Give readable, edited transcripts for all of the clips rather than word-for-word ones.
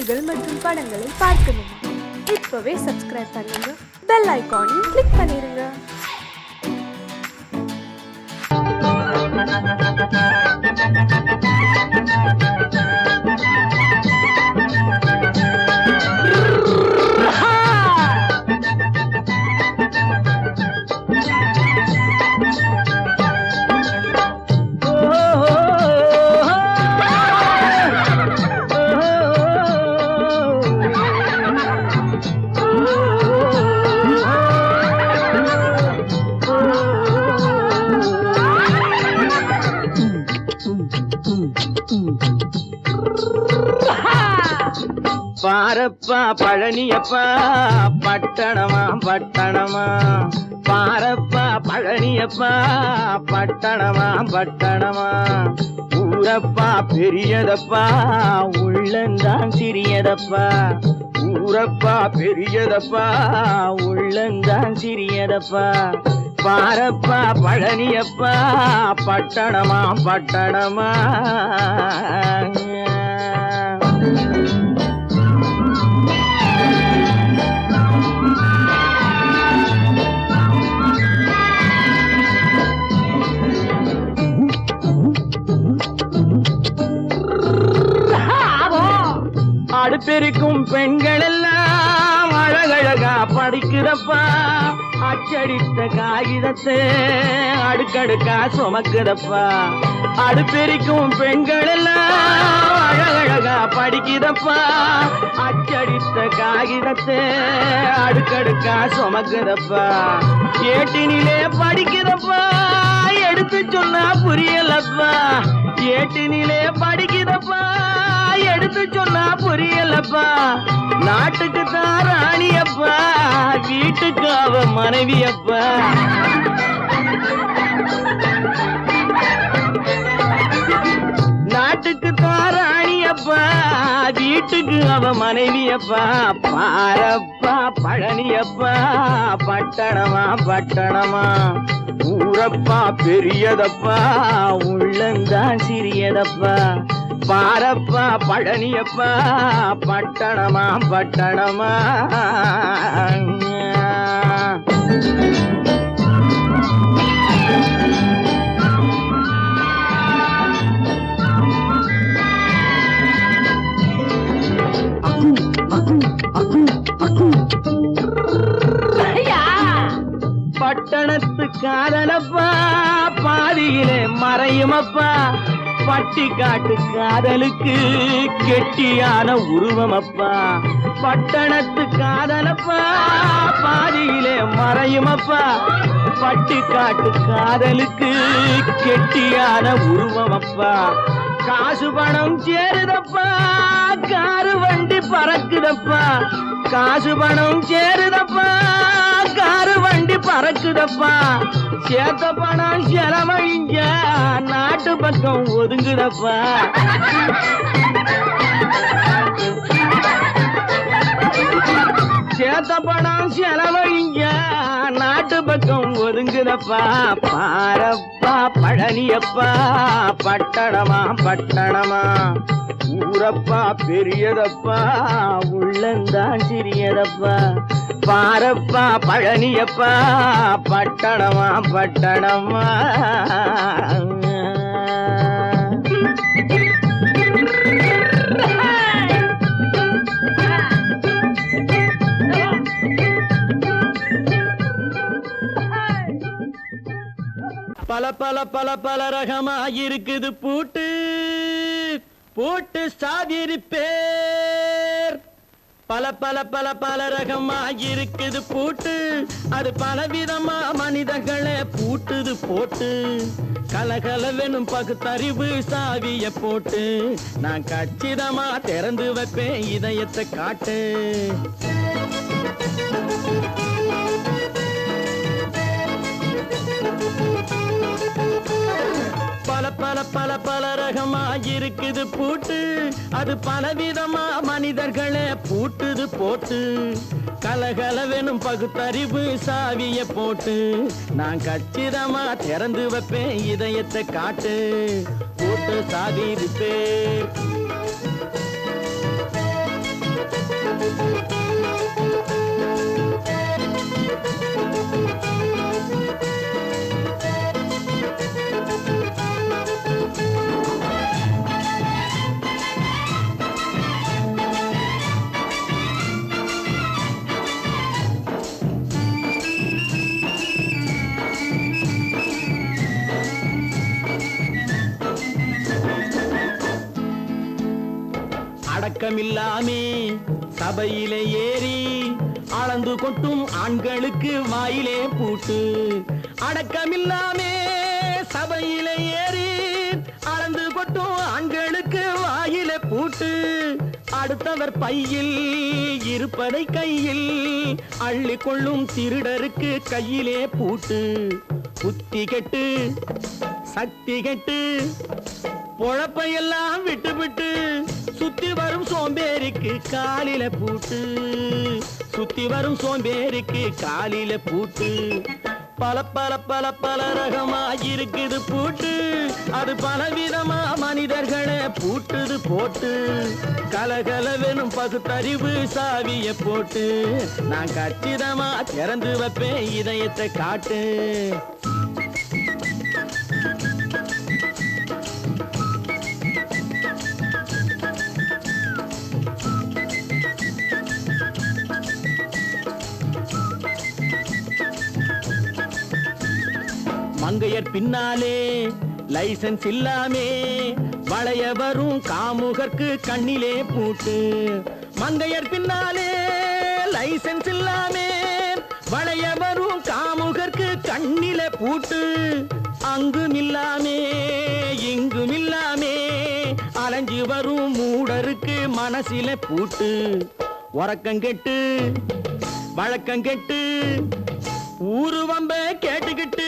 பாடல்கள் மற்றும் படங்களை பார்க்கணுமா? இப்பவே சப்ஸ்கிரைப் பண்ணுங்க, பெல் ஐகானையும் கிளிக் பண்ணிருங்க. பாரப்பா பழனியப்பா பட்டணமா பட்டணமா, பாரப்பா பழனியப்பா பட்டணமா பட்டணமா, ஊரப்பா பெரியதப்பா உள்ளந்தான் சிறியதப்பா, ஊரப்பா பெரியதப்பா உள்ளந்தான் சிறியதப்பா, பாரப்பா பழனியப்பா பட்டணமா பட்டணமா. அடுப்பெருக்கும் பெண்கள் எல்லாம் அழகழகா படிக்கிறப்பா, அச்சடித்த காகிதத்தை அடுக்கடுக்கா சுமக்குதப்பா, அடுப்பெருக்கும் பெண்கள் எல்லாம் அழகழகா படிக்கிறப்பா, அச்சடித்த காகிதத்தை அடுக்கடுக்கா சுமக்குதப்பா, ஏட்டினிலே படிக்கிறப்பா எடுத்து சொன்னா புரியலப்பா, ஏட்டினிலே படிக்கிறப்பா எடுத்து சொன்னா புரியலப்பா, நாட்டுக்கு தான் ராணியப்பா வீட்டுக்கு அவ மனைவியப்பா, நாட்டுக்கு தான் ராணியப்பா வீட்டுக்கு அவ மனைவியப்பா, பாரப்பா பழனியப்பா பட்டணமா பட்டணமா, ஊரப்பா பெரியதப்பா உள்ளந்தான் சிறியதப்பா, பாரப்பா பழனியப்பா பட்டணமா பட்டணமா. பட்டணத்து காதலப்பா பாதியிலே மறையுமப்பா, பட்டி காட்டு காதலுக்கு கெட்டியான உருவமப்பா, பட்டணத்து காதலப்பா பாதியிலே மறையுமப்பா, பட்டி காட்டு காதலுக்கு கெட்டியான உருவமப்பா, காசு பணம் சேருதப்பா காரு வண்டி பறக்குதப்பா, காசு பணம் சேருதப்பா காரு வண்டி பறக்குதப்பா, சேத்த பணம் செலவழிஞ்ச நாட்டு பக்கம் ஒதுங்குதப்பா, சேத்த பணம் செலவழிஞ்ச நாட்டு பக்கம் ஒதுங்குதப்பா, பாரப்பா பழனியப்பா பட்டணமா பட்டணமா, ஊரப்பா பெரியதப்பா உள்ளந்தான் சிறியதப்பா, பாரப்பா பழனியப்பா பட்டணமா பட்டணமா. பல பல பல பல ரகமா இருக்குது பூட்டு, பூட்டு சாவிரி பேர், பல பல பல பல ரகமா இருக்குது பூட்டு, அது பலவிதமா மனிதர்களை பூட்டுது போட்டு, கலகலவெனும் பகுத்தறிவு சாவிய போட்டு, நான் கச்சிதமா திறந்து வைப்பேன் இதயத்தை காட்டு. பல பல பல பல ரகமா இருக்குது பூட்டு, அது பலவிதமா மனிதர்களை பூட்டுது போட்டு, கலகலவெனும் பகுத்தறிவு சாவிய போட்டு, நான் கச்சிதமா திறந்து வைப்பேன் இதயத்தை காட்டு. பூட்டு சாவி பேர் அடக்கமில்லாமே சபையிலே ஏறி அளந்து கொட்டும் ஆண்களுக்கு வாயிலே பூட்டு. அடக்கமில்லாமே சபையிலே ஏறி அளந்து கொட்டும் ஆண்களுக்கு வாயிலே பூட்டு. அடுத்தவர் பையில் இருப்பதை கையில் அள்ளி கொள்ளும் திருடருக்கு கையிலே பூட்டு. புத்தி கெட்டு சக்தி கெட்டு பொழப்பையெல்லாம் விட்டு விட்டு சுத்தி வரும் சோம்பேறிக்கு காலில பூட்டு. சுத்தி வரும் சோம்பேறிக்கு காலில பூட்டு. பல பல பல பல ரகமா இருக்குது பூட்டு. அது பலவிதமா மனிதர்களை பூட்டுது போட்டு. கலகலவெனும் பகுத்தறிவு சாவிய போட்டு. நான் கச்சிதமா திறந்து வைப்பேன் இதயத்தை காட்டு. மங்கையர் பின்னாலே லைசன்ஸ் இல்லாமே வளைய வரும் காமுகர்க்கு கண்ணிலே பூட்டு. மங்கையர் பின்னாலே லைசன்ஸ் இல்லாமே வளைய வரும் காமுகர்க்கு கண்ணிலே பூட்டு. அங்கும் இல்லாமே இங்கும் இல்லாமே அலைஞ்சு வரும் மூடருக்கு மனசில பூட்டு. உறக்கங்கெட்டு வழக்கங்கெட்டு ஊருவம்ப கேட்டுக்கிட்டு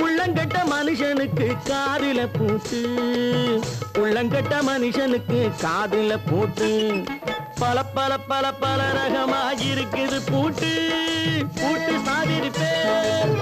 உள்ளங்கட்ட மனுஷனுக்கு காதில பூட்டு. உள்ளங்கட்ட மனுஷனுக்கு காதில பூட்டு. பல பல பல பல ரகமா இருக்குது பூட்டு. பூட்டு சாதிருப்பேன்.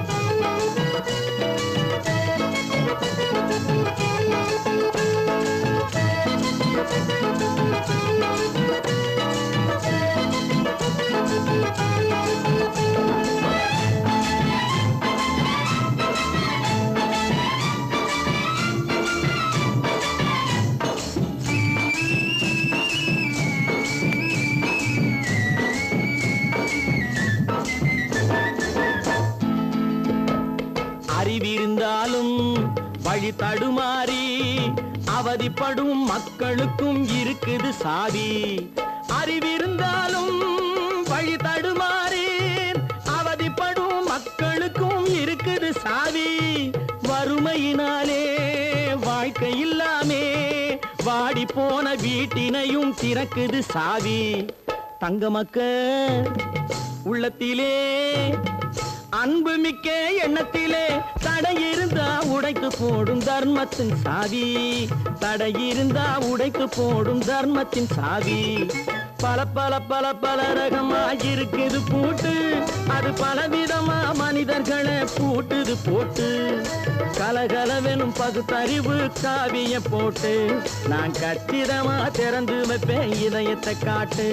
அறிவிருந்தாலும் வழி தடுமாறி அவதிப்படும் மக்களுக்கும் இருக்குது சாவி. அறிவிருந்தாலும் வழி தடுமாறி அவதிப்படும் மக்களுக்கும் இருக்குது சாவி. வறுமையினாலே வாழ்க்கை இல்லாமே வாடி போன வீட்டினையும் திறக்குது சாவி. தங்க மக்க உள்ளத்திலே அன்பு மிக்க எண்ணத்திலே தடையிருந்தா உடைத்து போடும் தர்மத்தின் சாவி. தடையிருந்தா உடைத்து போடும் தர்மத்தின் சாவி. பல பல பல பல ரகமா இருக்குது பூட்டு. அது பலவிதமா மனிதர்களை பூட்டுது போட்டு. கலகலவெனும் பகுத்தறிவு காவிய போட்டு. நான் கச்சிதமா திறந்து வைப்பேன் இதயத்தை காட்டு.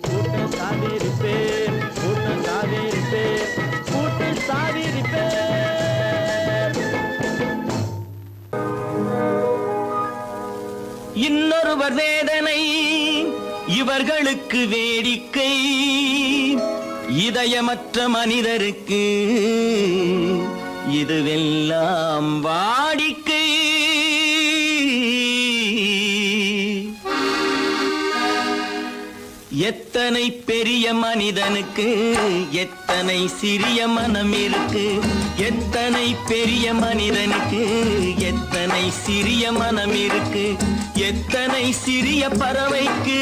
கூட்டம் சாதிருப்பேன் கூட்டம் சாதிருப்பேன் கூட்டு சாதிருப்பேன். இன்னொருவர் வேதனை இவர்களுக்கு வேடிக்கை. இதயமற்ற மனிதருக்கு இதுவெல்லாம் வாடிக்கை. எத்தனை பெரிய மனிதனுக்கு எத்தனை சிறிய மனம் இருக்கு. எத்தனை பெரிய மனிதனுக்கு எத்தனை சிறிய மனம் இருக்கு. எத்தனை சிறிய பறவைக்கு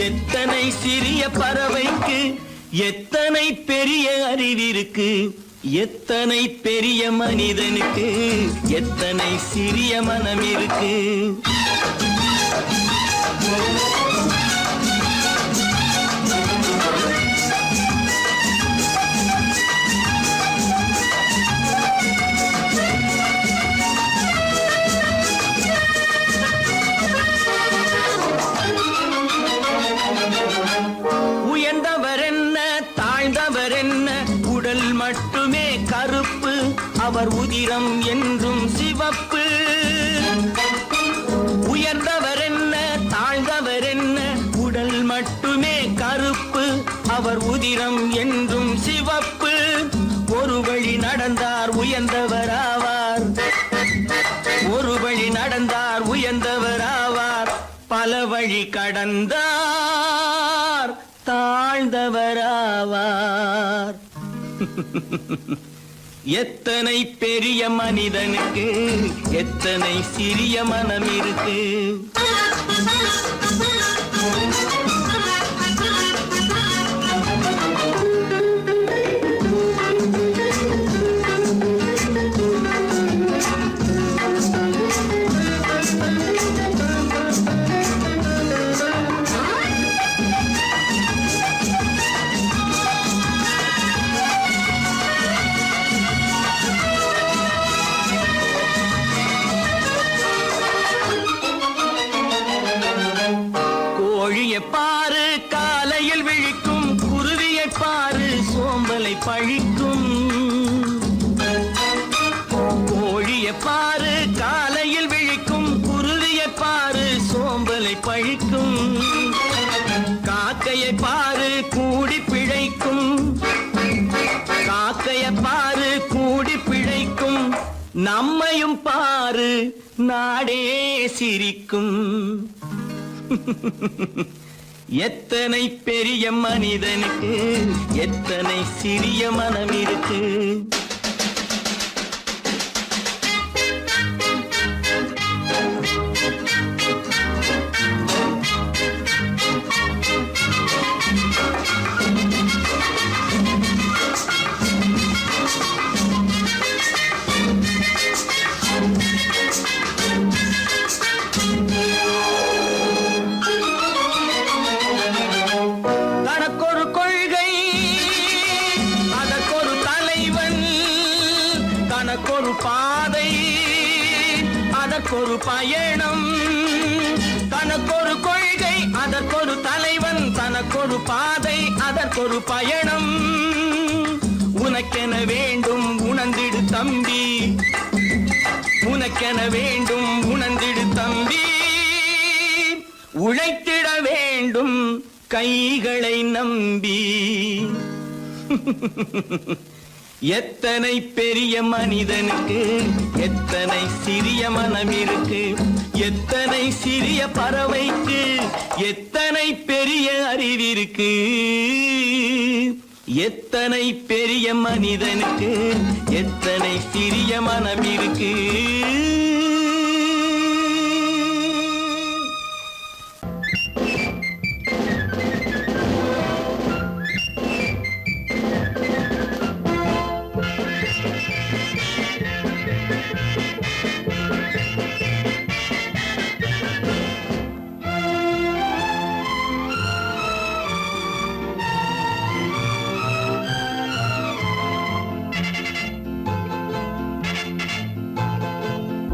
எத்தனை சிறிய பறவைக்கு எத்தனை பெரிய அறிவிருக்கு. எத்தனை பெரிய மனிதனுக்கு எத்தனை சிறிய மனம் இருக்கு. மட்டுமே கருப்பு அவர் உதிரம் என்றும் சிவப்பு. உயர்ந்தவர் என்ன தாழ்ந்தவர் என்ன உடல் மட்டுமே கருப்பு அவர் உதிரம் என்றும் சிவப்பு. ஒரு வழி நடந்தார் உயர்ந்தவராவார். ஒரு வழி நடந்தார் உயர்ந்தவராவார். பல வழி வழி கடந்தார் தாழ்ந்தவராவார். எத்தனை பெரிய மனிதனுக்கு எத்தனை சிறிய மனம் இருக்கு. கோழியை பாரு காலையில் விழிக்கும், குருவியை பாரு சோம்பலை பழிக்கும். கோழியை பாரு காலையில் விழிக்கும், குருவியை பாரு சோம்பலை பழிக்கும். காக்கையை பாரு கூடி பிழைக்கும், காக்கையை பாரு கூடி பிழைக்கும். நம்மையும் பாரு நாடே சிரிக்கும். எத்தனை பெரிய மனிதனுக்கு எத்தனை சிறிய மனம் இருக்கு. தனக்கொரு பாதை அதற்கொரு பயணம், தனக்கொரு கொள்கை அதற்கொரு தலைவன், தனக்கொரு பாதை அதற்கொரு பயணம். உனக்கென வேண்டும் உணர்ந்திடு தம்பி, உனக்கென வேண்டும் உணர்ந்திடு தம்பி. உழைத்திட வேண்டும் கைகளை நம்பி. எத்தனை பெரிய மனிதனுக்கு எத்தனை சிறிய மனம் இருக்கு. எத்தனை சிறிய பறவைக்கு எத்தனை பெரிய அறிவிருக்கு. எத்தனை பெரிய மனிதனுக்கு எத்தனை சிறிய மனம் இருக்கு.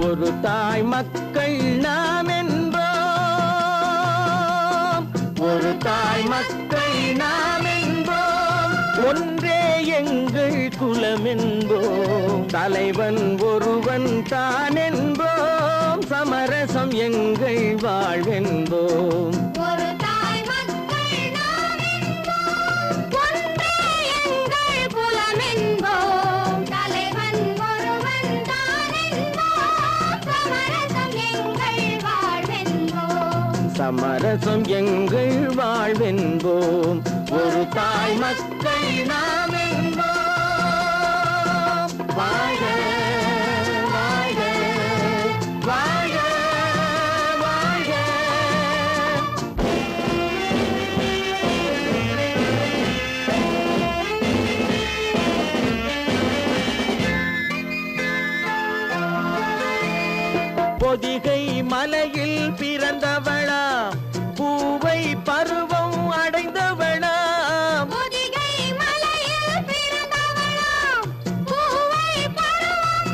ஒரு தாய் மக்கள் நாம் என்போம், ஒரு தாய் மக்கள் நாம் என்போம். ஒன்றே எங்கள் குலம் என்போம், தலைவன் ஒருவன் தான் என்போம். சமரசம் எங்கள் வாழ்வென்போம். சமரசம் எங்கள் வாழ்வென்போம். ஒரு தாய் மக்கள் நாம் என்போம். வாழ்க வாழ்க வாழ்க வாழ்க. பொதிகை மலையில் பிறந்தவளா, பூவை பருவம் அடைந்தவளா. பொதிகை மலையில் பிறந்தவளா, பூவை பருவம்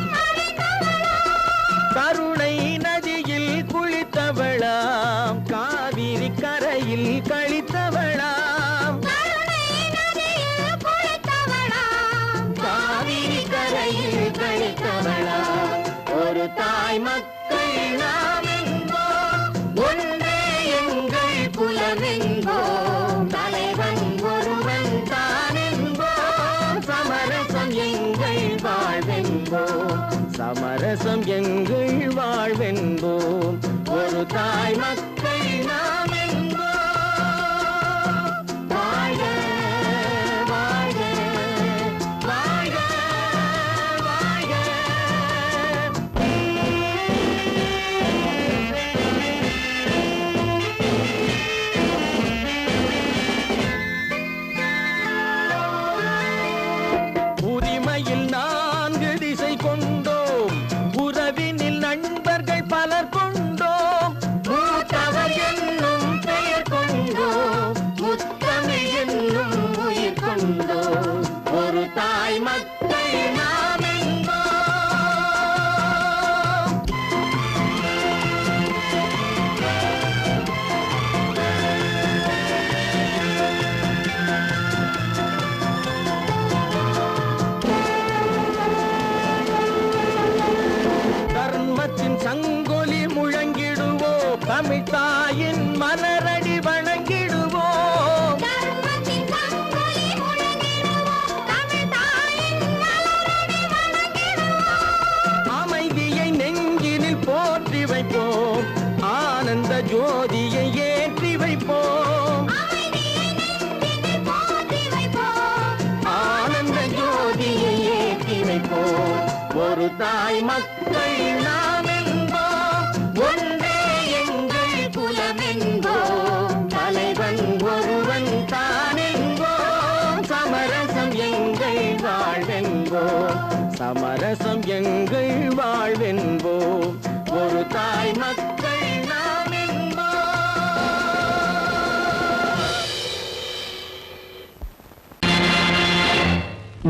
ஒரு தாய் மக்கள் நாம் என்போம், ஒன்றே எங்கள் குலம் என்போம், தலைவன் ஒருவன் தான் என்போம், சமரசம் எங்கள் வாழ்வென்போம், சமரசம் எங்கள் வாழ்வென்போம், ஒரு தாய் மக்கள் நாம் என்போம்.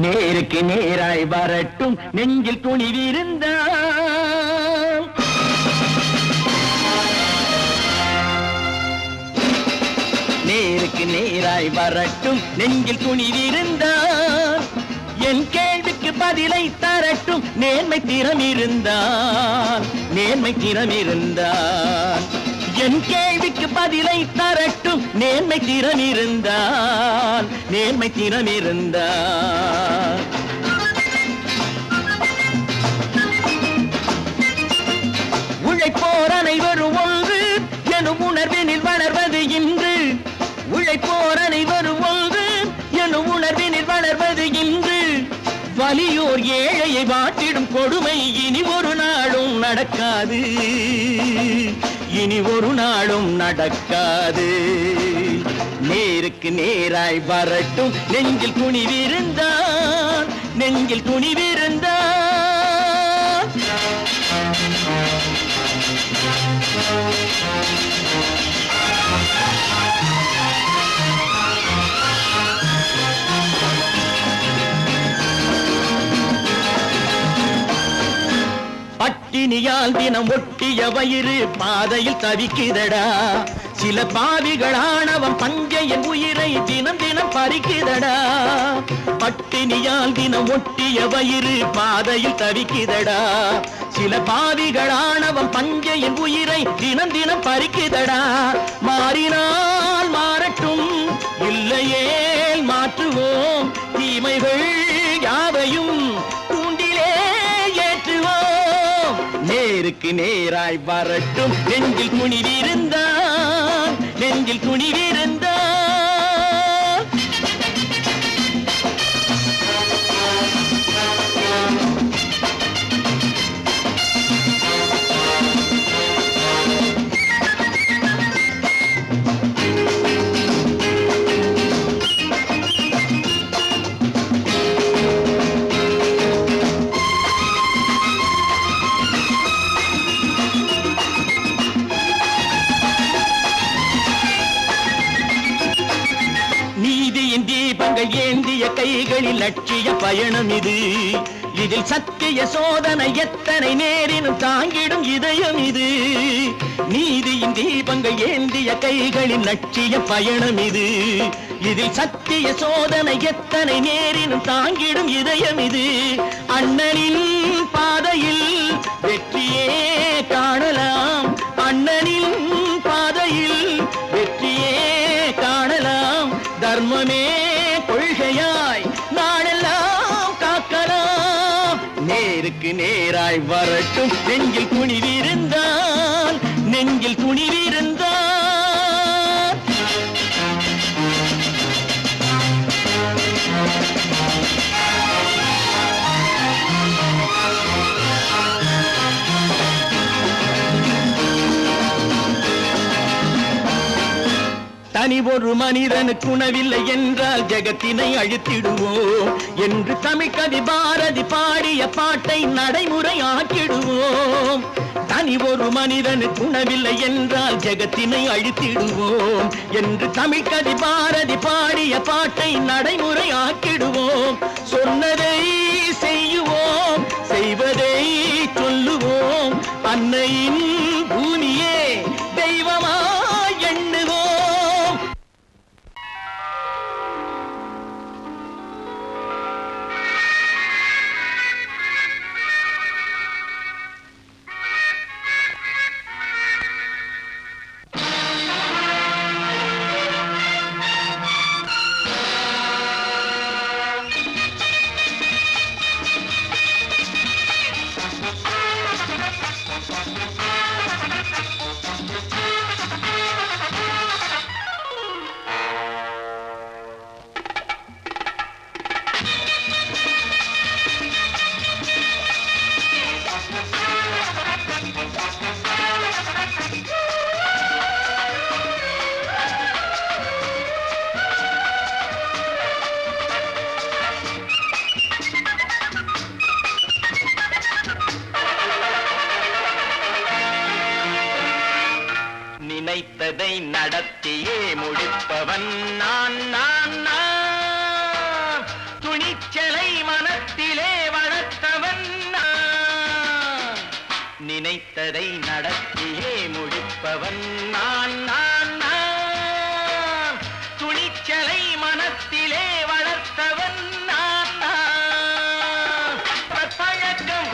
நேருக்கு நேராய் வரட்டும் நெஞ்சில் துணிவிருந்தால், நேருக்கு நேராய் வரட்டும் நெஞ்சில் துணிவிருந்தால், என் கேள்விக்கு பதிலை தரட்டும் நேர்மை திறம் இருந்தால், நேர்மை திறம் இருந்தால், என் கேள்விக்கு பதிலை தரட்டும் நேர்மை திறம் இருந்தால், நேர்மை திறம் இருந்தால். உழைப்போர் அனைவரும் ஒன்று எனும் உணர்வினில் வளர்வது இன்று, உழைப்போர் அனைவரும் ஒன்று எனும் உணர்வினில் வளர்வது இன்று, வலியோர் ஏழையை வாட்டிடும் கொடுமை இனி ஒரு நாளும் நடக்காது, இனி ஒரு நாளும் நடக்காது. நேருக்கு நேராய் வரட்டும் நெஞ்சில் துணிவிருந்தால், நெஞ்சில் துணிவிருந்தால். பட்டினியால் தினம் ஒட்டிய வயிறு பாதையில் தவிக்குதடா, சில பாவிகளானவன் பஞ்சையின் உயிரை தினம் தினம் பறிக்குதடா. பட்டினியால் தினம் ஒட்டிய வயிறு பாதையில் தவிக்குதடா, சில பாவிகளானவன் பஞ்சையின் உயிரை தினம் தினம் பறிக்குதடா. மாறினால் மாறட்டும் இல்லையே மாற்றுவோம், தீமைகள் யாவையும் தூண்டிலே ஏற்றுவோம். நேருக்கு நேராய் வரட்டும் நெஞ்சில் துணிவிருந்தால், நெஞ்சில் துணிவிருந்தால். தீபங்கள் ஏந்திய கைகளில் லட்சிய பயணம் இது, இதில் சத்திய சோதனை எத்தனை நேரினும் தாங்கிடும் இதயம் இது. நீதியின் தீபங்கள் ஏந்திய கைகளில் லட்சிய பயணம் இது, இதில் சத்திய சோதனை எத்தனை நேரினும் தாங்கிடும் இதயம் இது. அண்ணனின் பாதையில் வெற்றியே காணலாம், அண்ணனின் பாதையில் வெற்றியே காணலாம், தர்மமே கொள்கையாய் நாளெல்லாம் காக்கலாம். நேருக்கு நேராய் வரட்டும் நெஞ்சில் துணிவிருந்தால், நெஞ்சில் துணிவிருந்தால். தனி ஒரு மனிதனுக்கு உணவில்லை என்றால் ஜெகத்தினை அழித்திடுவோம் என்று தமிழ்கவி பாரதி பாடிய பாட்டை நடைமுறையாக்கிடுவோம். தனி ஒரு மனிதனுக்கு உணவில்லை என்றால் ஜெகத்தினை அழித்திடுவோம் என்று தமிழ்கவி பாரதி பாடிய பாட்டை நடைமுறையாக்கிடுவோம். சொன்னதை செய்யுவோம், செய்வதை சொல்லுவோம், அன்னையின் பூமியே தெய்வமாய் எண்ணுவோம். நினைத்ததை நடத்தியே முடிப்பவன் நான் நான் நான். துணிச்சலை மனத்திலே வளர்த்தவன் நான் நான். பழக்கம்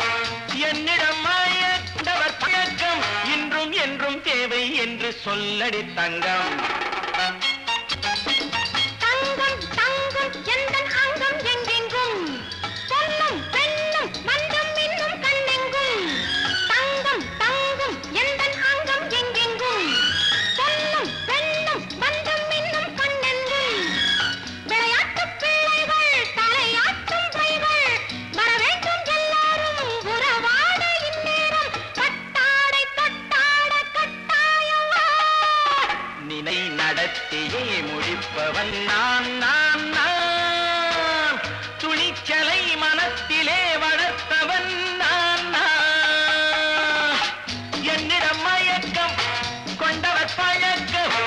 என்னிடம் மயந்தவர் பழக்கம் இன்றும் என்றும் தேவை என்று சொல்லடி தங்கம். நடத்தியே முடிப்பவன் நான் நான் நான். துணிச்சலை மனத்திலே வளர்த்தவன் நான் நான். என்னிடம் மயக்கம் கொண்டவர் பழக்கம்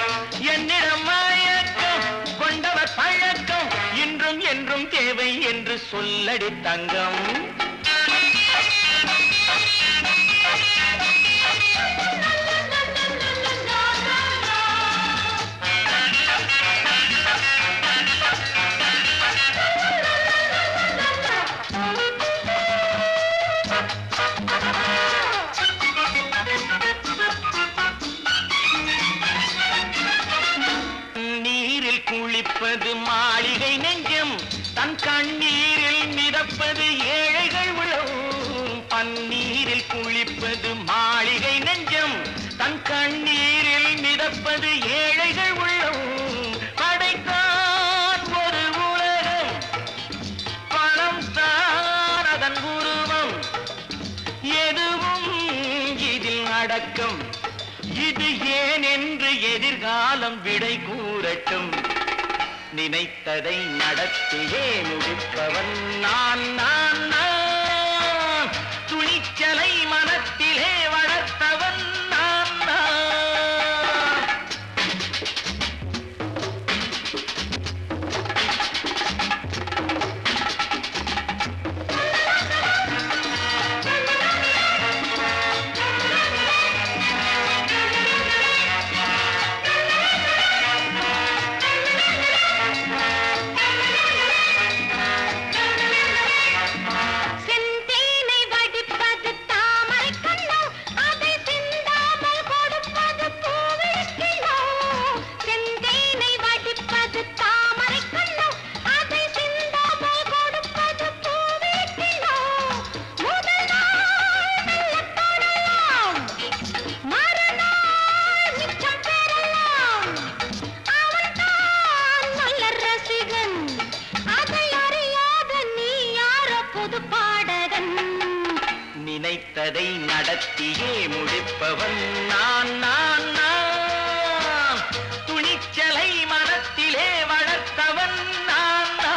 என்னிடம் மயக்கம் கொண்டவர் பழக்கம் இன்றும் என்றும் தேவை என்று சொல்லடி தங்கம். குளிப்பது மாளிகை நெஞ்சம் தன் கண்ணீரில் மிதப்பது ஏழைகள் உளம். பன்னீரில் குளிப்பது மாளிகை நெஞ்சம் தன் கண்ணீரில் மிதப்பது ஏழைகள் உள்ளம். படைத்தான் ஒரு உலகம் பணம் தான் அதன் உருவம். எதுவும் இதில் அடக்கம். இது ஏன் என்று எதிர்காலம் விடை கூறட்டும். நினைத்ததை நடத்தியே முடிப்பவன் நான் நான் நான். துணிச்சலை மனத்திலே வளர்த்தவன் நான் நான். நினைத்ததை நடத்தியே முடிப்பவன் நான் நான் நான். துணிச்சலை மனத்திலே வளர்த்தவன் நான் நான்.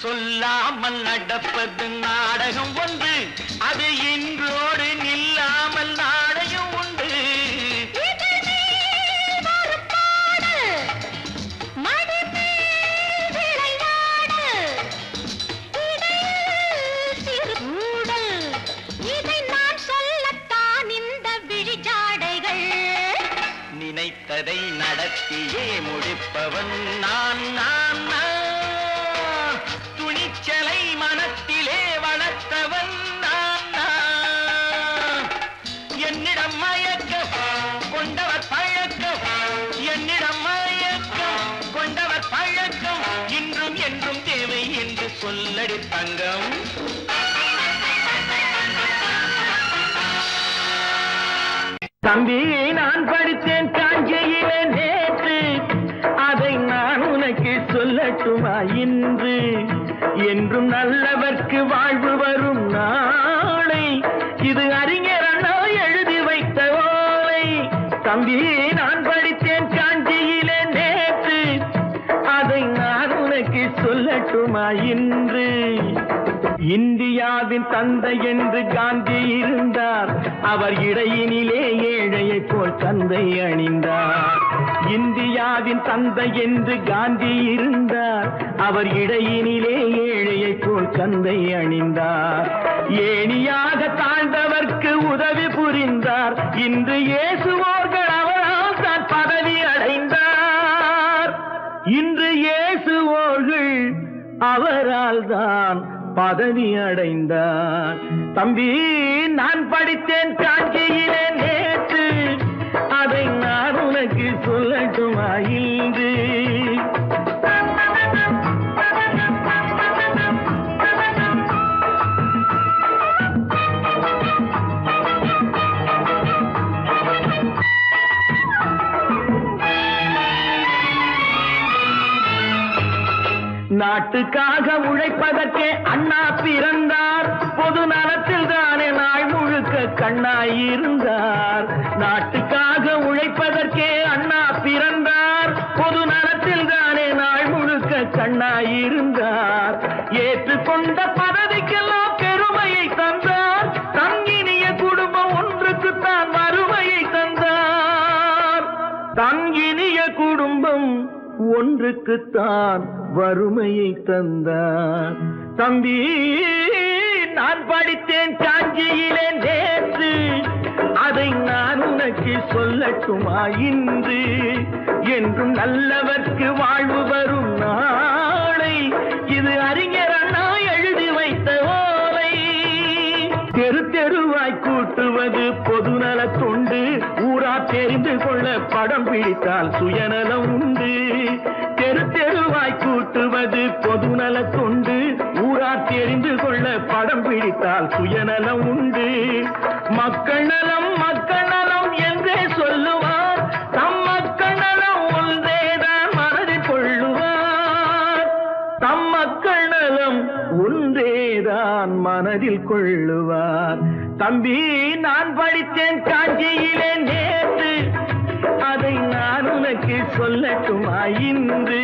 சொல்லாமல் நடப்பது நாடகம் ஒன்று. அது இன்றோடு நில்லாமல் நாடகம் உண்டு. இதை நான் சொல்லத்தான் இந்த விழிஜாடைகள். நினைத்ததை நடத்தியே முடிப்பவன் நான் நான் நான். துணிச்சலை மனத்திலே வளர்த்தவன் நான் நான். என்னிடம் மயக்கம் கொண்டவர் பழக்கம் என்னிடம் மயக்கம் கொண்டவர் பழக்கம் இன்றும் என்றும் தேவை என்று சொல்லடி தங்கம். தம்பி நான் படித்தேன் காஞ்சியிலே நேற்று. அதை நான் உனக்கு சொல்லட்டுமா இன்று? என்றும் நல்லவர்க்கு வாழ்வு வரும் நாளை இது அறிஞர் அண்ணா தம்பி நான் படித்தேன் காஞ்சியிலே நேற்று, அதை நான் உனக்கு சொல்லட்டுமா இன்று? இந்தியாவின் தந்தை என்று காந்தி இருந்தார், அவர் இடையினிலே ஏழையை போல் தந்தை அணிந்தார். இந்தியாவின் தந்தை என்று காந்தி இருந்தார், அவர் இடையினிலே ஏழையை போல் தந்தை அணிந்தார். ஏணியாக தாழ்ந்தவர்க்கு உதவி புரிந்தார், இன்று இயேசுவோர்கள் அவரால் தான் பதவி அடைந்தார். இன்று இயேசுவோர்கள் அவரால் தான் பதவி அடைந்தார். தம்பி நான் படித்தேன் காஞ்சியிலே நேற்று, அதை நான் உனக்கு சொல்லட்டுமா இன்று? நாட்டுக்காக உழைப்பதற்கே அண்ணா பிறந்தார், பொது நலத்தில் தானே நாள் முழுக்க கண்ணாயிருந்தார். நாட்டுக்காக உழைப்பதற்கே அண்ணா பிறந்தார், பொது நலத்தில் தானே நாள் முழுக்க கண்ணாயிருந்தார். ஏற்றுக்கொண்ட பதவிக்கெல்லாம் பெருமையை தந்தார், தங்கினிய குடும்பம் ஒன்றுக்குத்தான் வறுமையை தந்தார். தங்கினிய குடும்பம் ஒன்றுக்குத்தான் வறுமையை தந்தார். தம்பி நான் படித்தேன் காஞ்சியிலே நேற்று, அதை நான் உனக்கு சொல்லட்டுமா இன்று? என்றும் நல்லவர்க்கு வாழ்வு வரும் நாளை, இது அறிஞர் அண்ணா எழுதி வைத்த ஓலை. தெரு தெருவாய் கூட்டுவது பொதுநல தொண்டு, ஊரா தெரிந்து கொள்ள படம் பிடித்தால் சுயநலம் உண்டு. தெரு தெருவாய் கூட்டுவது பொதுநல தொண்டு, ஊரா தெரிந்து கொள்ள படம் பிடித்தால் சுயநலம் உண்டு. மக்கள் நலம் என்றே சொல்லுவார், தம் மக்கள் நலம் ஒன்றேதான் மனதில் கொள்ளுவார். தம் மக்கள் நலம் ஒன்றேதான் மனதில் கொள்ளுவார். தம்பி நான் படித்தேன் காஞ்சியிலே நேற்று, அதை நான் உனக்கு சொல்லட்டுமா இன்று?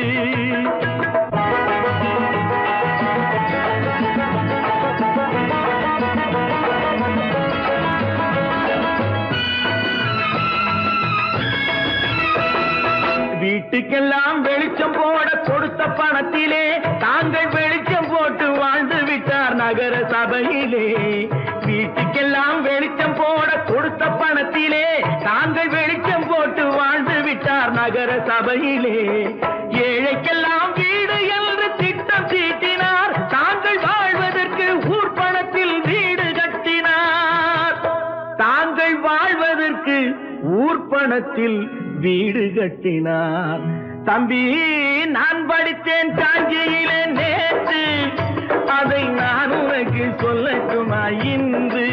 வீட்டுக்கெல்லாம் வெளிச்சம் போட கொடுத்த பணத்திலே தாங்கள் வெளிச்சம் போட்டு வாழ்ந்து விட்டார் நகர சபையிலே. வீட்டுக்கெல்லாம் வெளிச்சம் போட கொடுத்த பணத்திலே தாங்கள் வெளிச்சம் போட்டு வாழ்ந்து விட்டார் நகர சபையிலே. ஏழைக்கெல்லாம் வீடு என்று திட்டம் தீட்டினார், தாங்கள் வாழ்வதற்கு ஊர் பணத்தில் வீடு கட்டினார். தாங்கள் வாழ்வதற்கு ஊர் பணத்தில் வீடு கட்டினார். தம்பி நான் படித்தேன் காஞ்சியிலே நேற்று, அதை நான் உனக்கு சொல்லட்டுமா இன்று?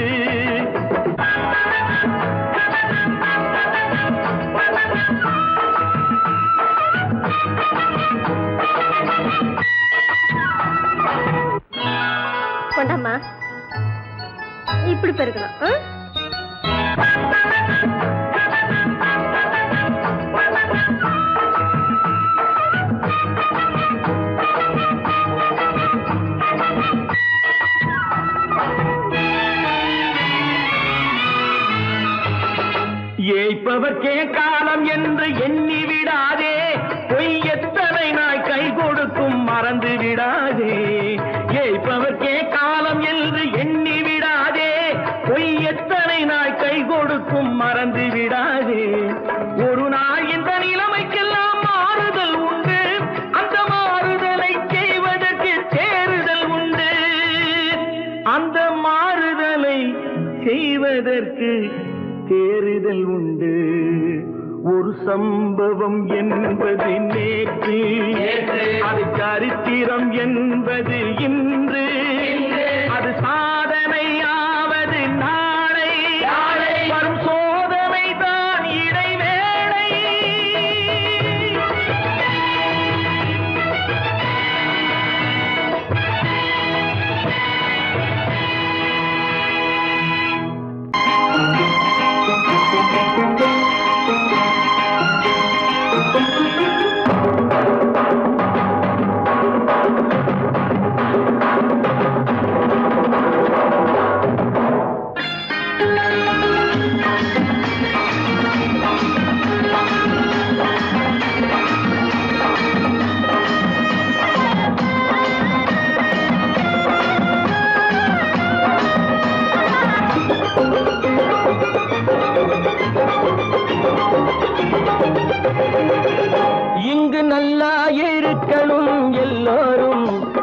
கொண்டாமா, இப்படி பெருக்கணும். ஏய்ப்பவர்க்கே காலம் என்று எண்ணி விடாதே, பொய் எத்தனை நாய் கை கொடுக்கும் மறந்து விடாதே. ஏய்ப்பவர்க்கே காலம் என்று எண்ணி விடாதே, பொய் எத்தனை நாய் கை கொடுக்கும் மறந்து விடாதே. ஒரு நாள் இந்த நிலைமைக்கெல்லாம் மாறுதல் உண்டு, அந்த மாறுதலை செய்வதற்கு தேறுதல் உண்டு. அந்த மாறுதலை செய்வதற்கு தேறுதல் உண்டு. ஒரு சம்பவம் என்பது நேற்று, அது சரித்திரம் என்பது இன்று, அது சாதனையாவது நாளை, வரும் சோதனை தான் இடைவேளை.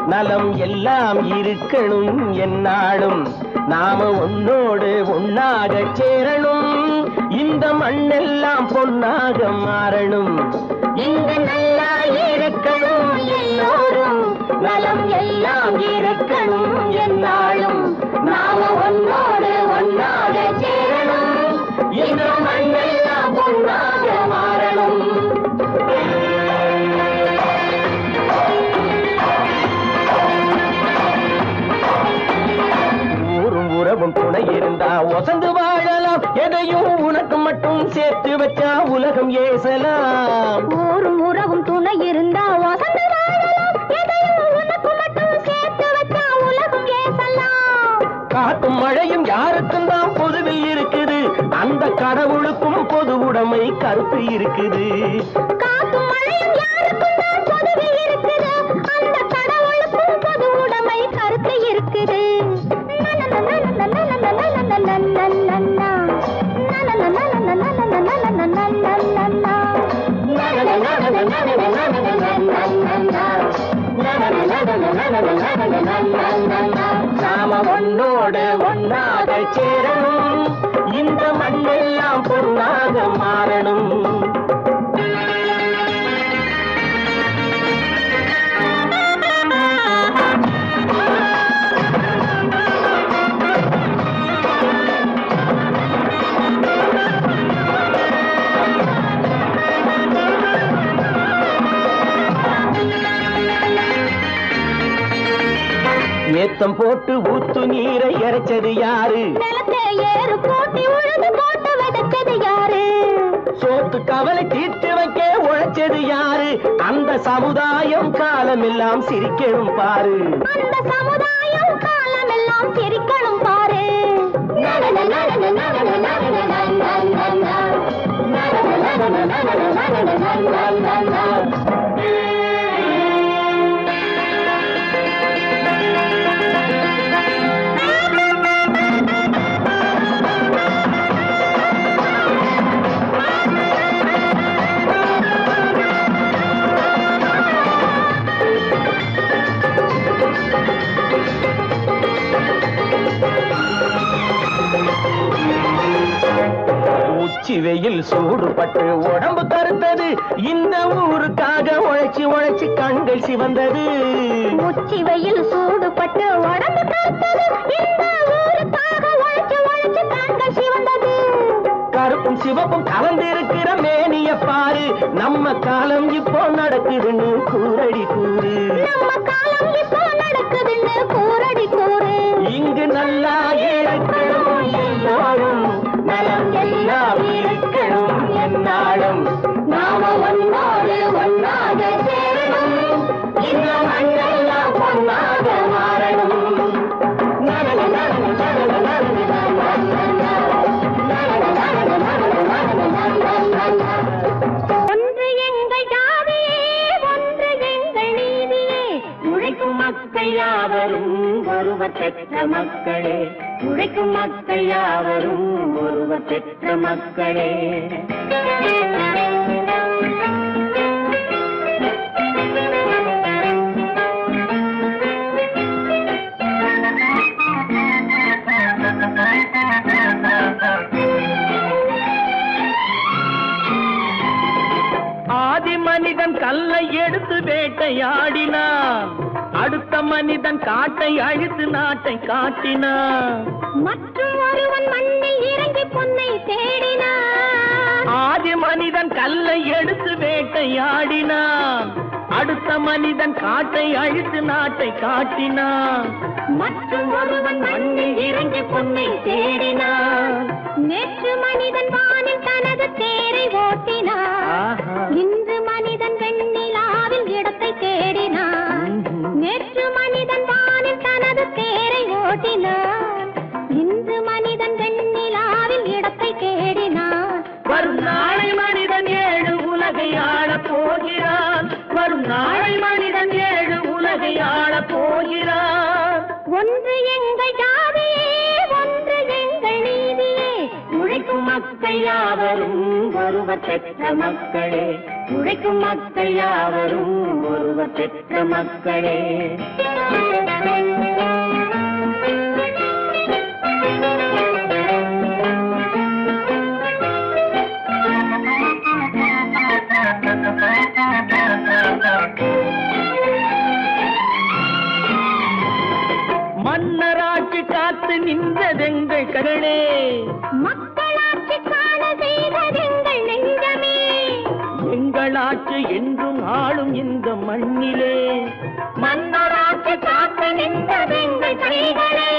நலம் எல்லாம் இருக்கணும் என்னாலும் நாம ஒன்னோடு ஒன்னாக சேரணும் இந்த மண்ணெல்லாம் பொன்னாக மாறணும் இங்கு நல்லா இருக்கணும் எல்லோரும் நலம் எல்லாம் இருக்கணும் என்னாலும் நாம ஒன்னோடு ஒன்னாக சேரணும் இந்த மண்ணெல்லாம் பொன்னாக மாறணும் உறவும் துணை இருந்தா ஒசந்து வாழலாம் எதையும் உனக்கு மட்டும் சேர்த்து வச்சா உலகம் ஏசலாம் ஊரும் உறவும் துணை இருந்தா வசந்து வாழலாம் எதையும் உனக்கு மட்டும் சேர்த்து வச்சா உலகம் ஏசலாம் காத்தும் மழையும் யாருக்கும் தான் பொதுவில் இருக்குது அந்த கடவுளுக்கும் பொது உடைமை கருத்து இருக்குது காத்தும் மழையும் யாருக்கும் தான் பொதுவில் இருக்குது அந்த கடவுளுக்கும் பொது உடைமை கருத்து இருக்குது நாம ஒன்னோடு ஒன்னாக சேரணும் இந்த மண்ணெல்லாம் பொன்னாக மாறணும் ஏத்தம் போட்டு ஊத்து நீரை இறைச்சது யாரு நிலத்தை ஏறு போட்டி உழுது போட்டு விதைச்சது யாரு சோத்து கவலை தீர்த்து வைக்க உழைச்சது யாரு அந்த சமுதாயம் காலமெல்லாம் சிரிக்கணும் பாரு அந்த சமுதாயம் காலமெல்லாம் சிரிக்கணும் பாரு உச்சி வெயில் சூடுபட்டு உடம்பு கருத்தது இந்த ஊருக்காக உழைச்சி உழைச்சி கண்கள் சிவந்தது உச்சி வெயில் சூடுபட்டு உடம்பு கருத்தது இந்த ஊருக்காக உழைச்சு உழைச்சு கண்கள் சிவந்தது கருப்பும் சிவப்பும் கலந்திருக்கிற மேனிய பாரு நம்ம காலம் இப்போ நடக்குதுன்னு கூரடி கூறு நம்ம காலம் இப்போ நடக்குதுன்னு கூரடி கூறு இங்கு நல்லா இருக்கணும் எல்லோரும் நலம் எல்லாம் இருக்கணும் என்னாலும் நாம ஒன்னோடு ஒன்னாக சேரணும் இந்த மண்ணெல்லாம் பொன்னாக மாறணும் ஒன்று எங்கள் ஜாதியே ஒன்று எங்கள் நீதியே உழைக்கும் மக்கள் யாவரும் ஒருவர் பெற்ற மக்களே உழைக்கும் மக்கள் யாவரும் ஒருவர் பெற்ற மக்களே ஆதி மனிதன் கல்லை எடுத்து வேட்டையாடினான் அடுத்த மனிதன் காட்டை அழித்து நாட்டை காட்டினான் மற்றும் ஒருவன் மண்ணில் இறங்கி பொன்னை தேடினான் ஆதி மனிதன் கல்லை எடுத்து வேட்டையாடினான் அடுத்த மனிதன் காட்டை அழித்து நாட்டை காட்டினான் மற்றும் ஒருவன் மண்ணில் இறங்கி பொன்னை தேடினான் நேற்று மனிதன் வானில் தனது தேரை ஓட்டினான் இன்று மனிதன் வெண்ணிலாவில் இடத்தை தேடினான் நேற்று மனிதன் வானில் தனது தேரை ஓட்டினான் இன்று மனிதன் வெண்ணிலாவில் இடத்தை தேடினான் வரும் நாளை மனிதன் ஏழு உலகை ஆளப் போகிறான் வரும் நாளை மனிதன் ஏழு உலகை ஆளப் போகிறான் ஒன்று எங்கள் ஜாதியே ஒன்று எங்கள் நீதியே உழைக்கும் மக்கள் மக்கள் யாவரும் ஒருவர் பெற்ற மக்களே, உழைக்கும் மக்கள் யாவரும் ஒருவர் பெற்ற மக்களே. மன்னராட்சி காத்து நின்றதெங்கள் கரளே, மக்களாட்சி காண செய்ததெங்கள் நெஞ்சமே. எங்களாட்சி என்றும் ஆளும் இந்த மண்ணிலே, மன்னராட்சி காத்து நின்றதெங்கள் கைகளே,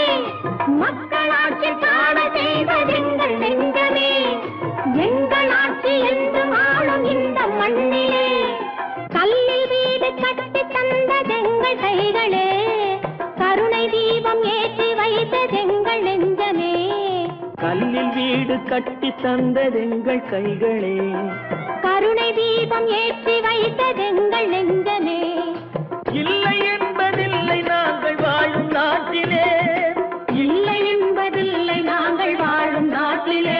மக்களாட்சி காண செய்ததெங்கள் நெஞ்சமே. எங்களாட்சி என்றும் ஆளும் இந்த மண்ணிலே, கல்லில் வீடு கட்டி தந்ததெங்கள் கைகளே, கருணை தீபம் ஏற்றி வைத்ததெங்கள் நெஞ்சமே. கல்லில் வீடு கட்டி தந்ததெங்கள் கைகளே, கருணை தீபம் ஏற்றி வைத்ததெங்கள் நெஞ்சமே. இல்லை என்பதில்லை நாங்கள் வாழும் நாட்டிலே, இல்லை என்பதில்லை நாங்கள் வாழும் நாட்டிலே.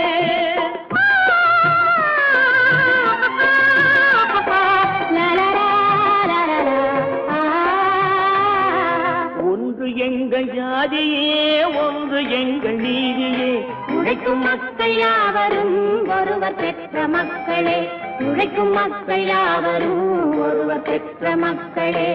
ஒன்று எங்கள் ஜாதியே, ஒன்று எங்கள் நீதியே. உழைக்கும் மக்கள் யாவரும் ஒருவர் பெற்ற மக்களே, உழைக்கும் மக்கள் யாவரும் ஒருவர் பெற்ற மக்களே.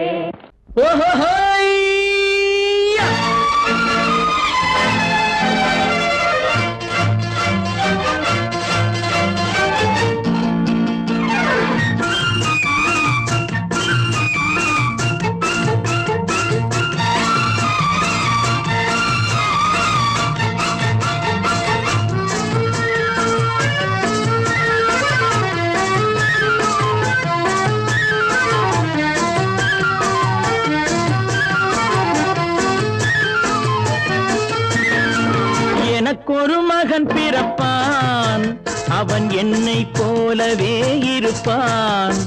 எனக்கொரு மகன் பிறப்பான், அவன் என்னை போலவே இருப்பான்.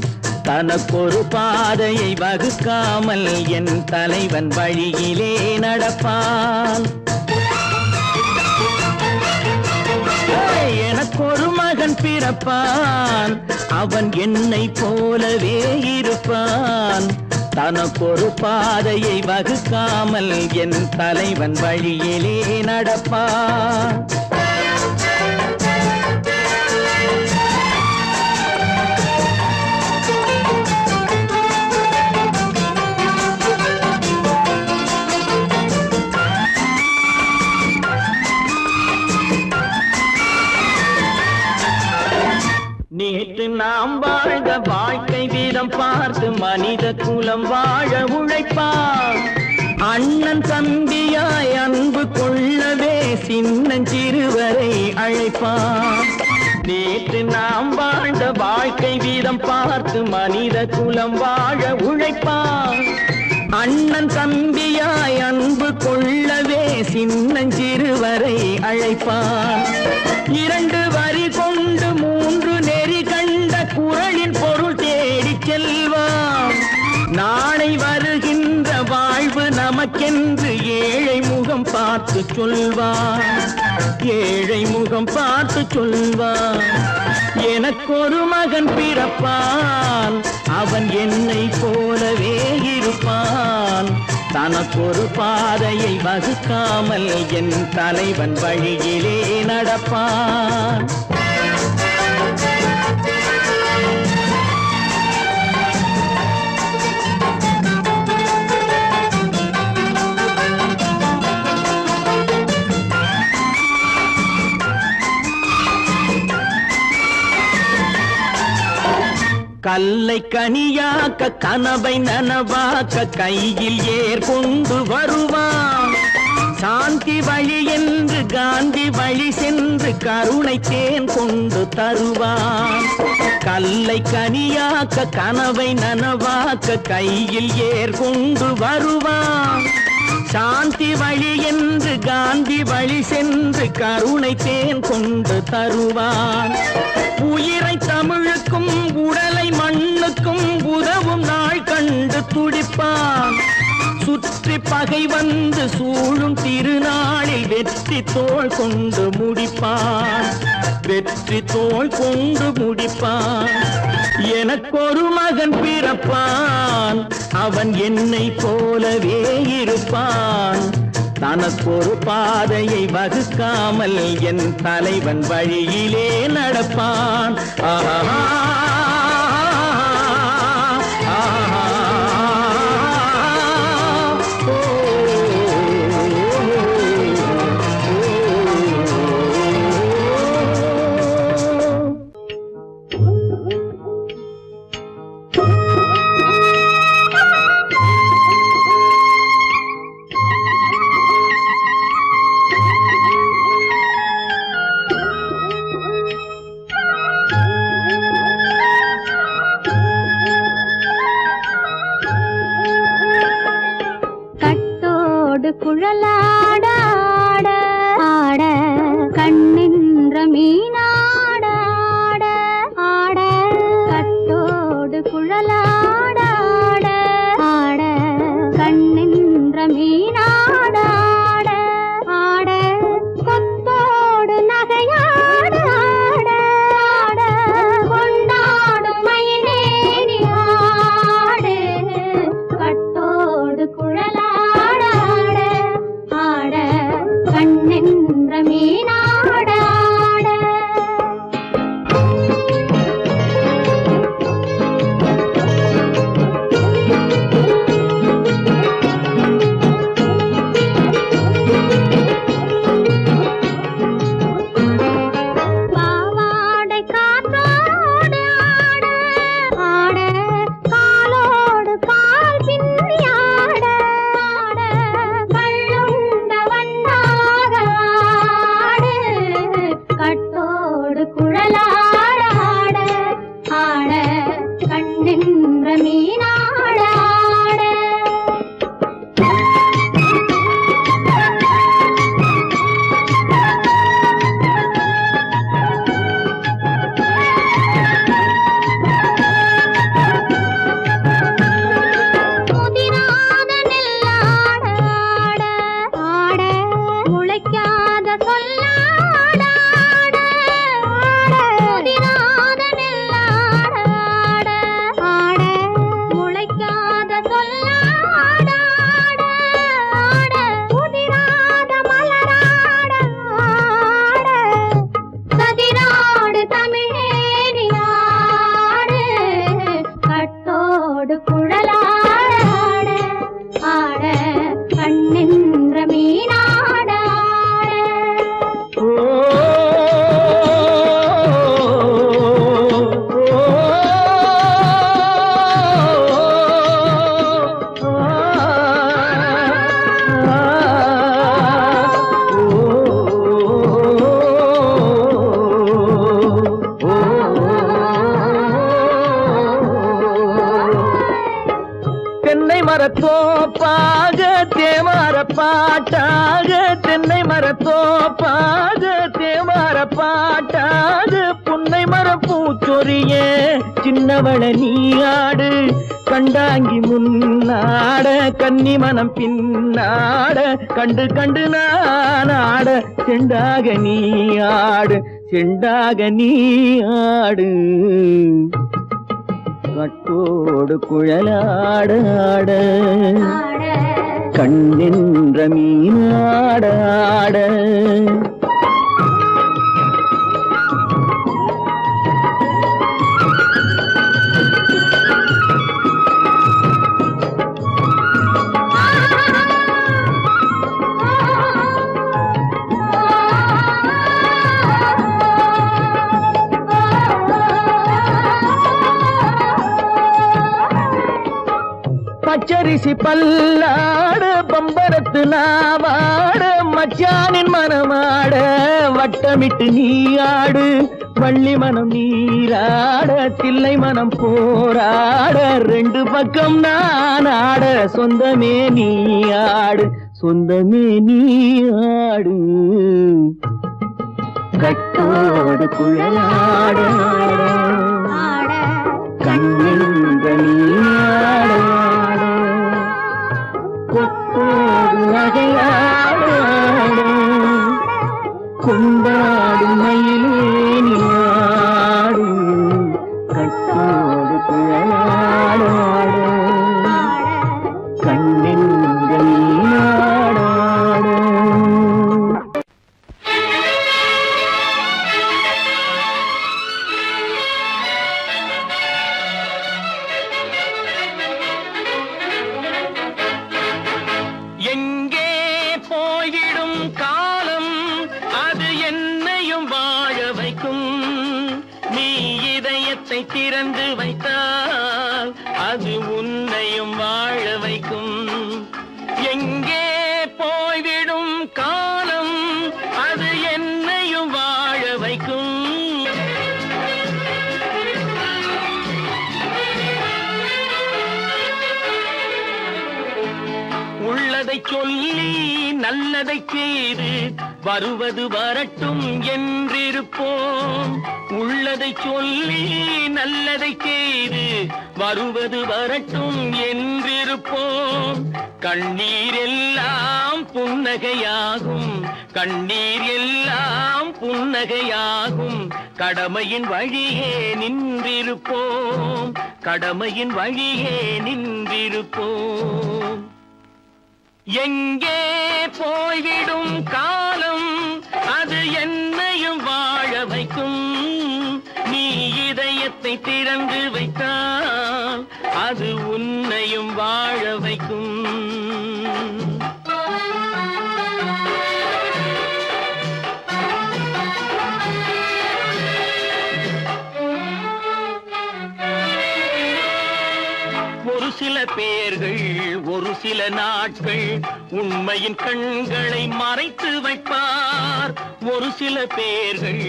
தனக்கொரு பாதையை வகுக்காமல் என் தலைவன் வழியிலே நடப்பான். எனக்கொரு மகன் பிறப்பான், அவன் என்னை போலவே இருப்பான். தனக்கொரு பாதையை வகுக்காமல் என் தலைவன் வழியிலே நடப்பான். நேற்று நாம் வாழ்ந்த வாழ்க்கை வீதம் பார்த்து மனித குலம் வாழ உழைப்பான். அண்ணன் தம்பியாய் அன்பு கொள்ளவே சின்னஞ்சிறுவரை அழைப்பான். நேற்று நாம் வாழ்ந்த வாழ்க்கை வீதம் பார்த்து மனித குலம் வாழ உழைப்பான். அண்ணன் தம்பியாய் அன்பு கொள்ளவே சின்னஞ்சிறுவரை அழைப்பான். இரண்டு வரி கொண்டு மூன்று நெறி கண்ட குறளின் பொருள் தேடி செல்வான். நாளை வருகின்ற வாழ்வு நமக்கென்று ஏழை முகம் பார்த்து சொல்வான். ஏழை முகம் பார்த்து சொல்வான். எனக்கொரு மகன் பிறப்பான், அவன் என்னை போலவே இருப்பான். தனக்கொரு பாதையை வகுக்காமல் என் தலைவன் வழியிலே நடப்பான். கல்லை கனியாக்க கனவை நனவாக்க கையில் ஏற்கொண்டு வருவான். சாந்தி வழி என்று காந்தி வழி சென்று கருணை தேன் கொண்டு தருவான். கல்லை கனியாக்க கனவை நனவாக்க கையில் ஏற்கொண்டு வருவான். சாந்தி வழி என்று காந்தி வழி சென்று கருணை தேன் கொண்டு தருவான். உயிரை தமிழுக்கும் உடலை மண்ணுக்கும் உதவும் நாள் கண்டு துடிப்பான். சுற்றி பகை வந்து சூழும் திருநாளில் வெற்றி தோள் கொண்டு முடிப்பான், வெற்றி தோள் கொண்டு முடிப்பான். எனக்கொரு மகன் பிறப்பான், அவன் என்னை போலவே இருப்பான். தனக்கொரு பாதையை வகுக்காமல் என் தலைவன் வழியிலே நடப்பான். ஆஹா குழலாட ஆட ஆட கண்ணின்ற மீனாட ஆட ஆட கட்டோடு குழலாட ஆட ஆட கண்ணின்ற மீனாட ஆட ஆட கொத்தோடு நகையாட ஆட ஆட கொண்டாடும் மயிலேறி ஆடு கட்டோடு குழலாட கண்ணென்ற மீனாட ஆட பாவாடை காற்றோடு ஆட ஆட காலோடு கால் பின்னி ஆட ஆட கள்ளுண்ட வண்ணாக ஆடு கட்டோடு குழலாட ஆட ஆட கண்ணென்ற மீனாட ஆட முதிராத நெல்லாட ஆட ஆட முளைக்காத சொல்லாட ஆட ஆட முதிராத நெல்லாட ஆட ஆட முளைக்காத சொல்லாட ஆட ஆட முதிராத மலராட ஆட சதிராடு தமிழேறி ஆடு கட்டோடு குழலாட ஆட ஆட கண்ணென்ற மீனாட ஆட தென்னை மரத்தோப்பாக தேமார பாட்டாக, தென்னை மரத்தோப்பாக தேமார பாட்டாக, புன்னை மரம் பூச்சொரிய சின்னவள நீயாடு கண்டாங்கி முன்னாட, கன்னி மனம் பின்னாட, கண்டு கண்டு நானாட, செண்டாக நீயாடு செண்டாக நீயாடு கட்டோடு குழலாட ஆட கண்ணின்ற மீனாட ஆட பச்சரிசி பல்லாட பம்பரத்து நாவாட மச்சானின் மனமாட வட்டமிட்டு நீயாடு வள்ளி மனம் நீராட தில்லை மனம் போராட ரெண்டு பக்கம் நான் ஆட சொந்தமே நீயாடு சொந்தமே நீயாடு கட்டோடு குழலாட கண்ணில் நீயாட திறந்து வைத்தால் அது உன்னையும் வாழ வைக்கும். எங்கே போய்விடும் காலம் அது என்னையும் வாழ வைக்கும். உள்ளதை சொல்லி நல்லதை செய்து வருவது வரட்டும் என்றிருப்போம். உள்ளதை சொல்லி நல்லதை செய்து வருவது வரட்டும் என்றிருப்போம். கண்ணீர் எல்லாம் புன்னகையாகும், கண்ணீர் எல்லாம் புன்னகையாகும். கடமையின் வழியே நின்றிருப்போம், கடமையின் வழியே நின்றிருப்போம். எங்கே போய்விடும் காலம் அது என்னையும் வாழ வைக்கும். நீ இதயத்தை திறந்து வைத்தால் அது உன்னையும் வாழ வைக்கும். ஒரு சில பேர்கள் ஒரு சில நாட்கள் உண்மையின் கண்களை மறைத்து வைப்பார். ஒரு சில பேர்கள்